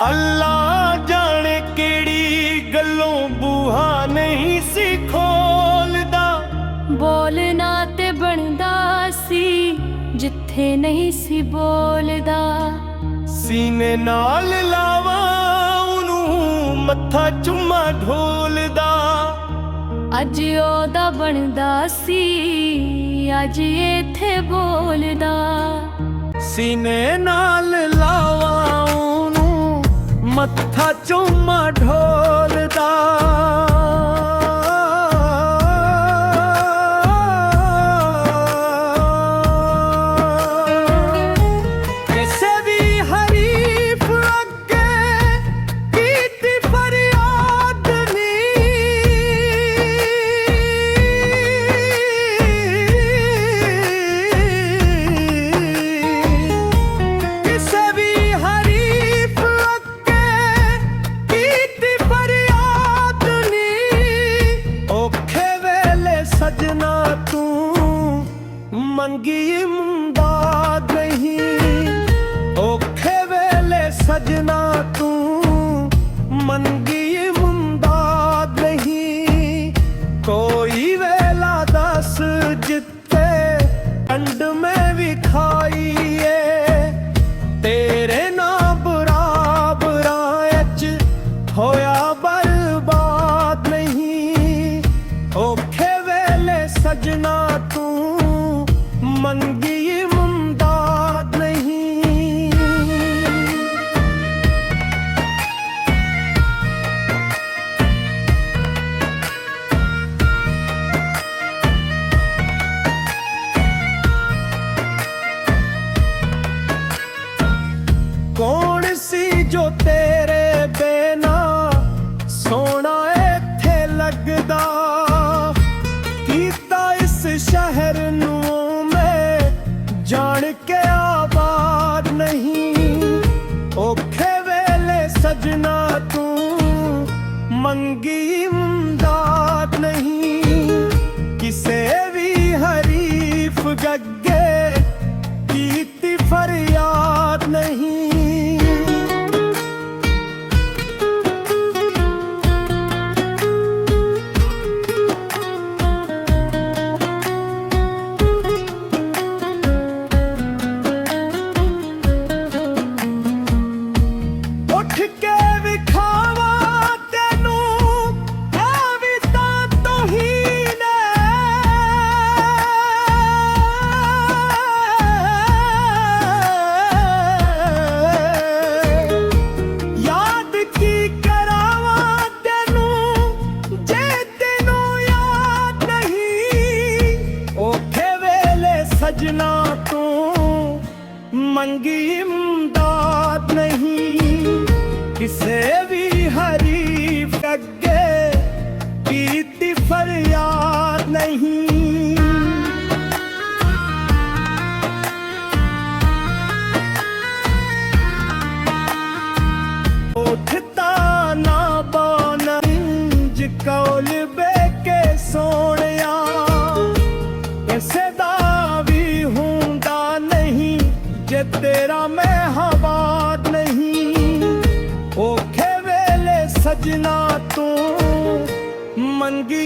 अल्लाह जाने केड़ी गल्लों बूहा नहीं सी खोलदा। बोलना ते बनदा सी जिथे नहीं सी बोलदा। सीने नाल लावा उनू मत्था चुम्मा ढोलदा। अज ओदा बनदा सी अज इथे बोलदा। सीने नाल लावा उनू मत्था चुम्मा ढोलदा। सजना तू मंगी इमदाद नहीं। औखे वेले सजना तू मंगी इमदाद नहीं। कोई वेला दस जिते अंड में भी खाईए तेरे ना बराबराच होया बर्बाद नहीं। औखे सजना तू मंगी इमदाद नहीं। कौन सी जो तेरे बिना सोना इत्थे लगदा। शहर नू में जान के आबाद नहीं। औखे वेले सजना तू मंगी इमदाद नहीं। किसे भी हरीफ गग्गे कीती फरियाद नहीं। सजना तू मंगी इमदाद नहीं। किसे भी हरीफ अगे कीती फरियाद नहीं। उठता ना बानंज कौल बेके सोनिया। कैसे जे तेरा मैं हवाद नहीं। औखे वेले सजना तू मंगी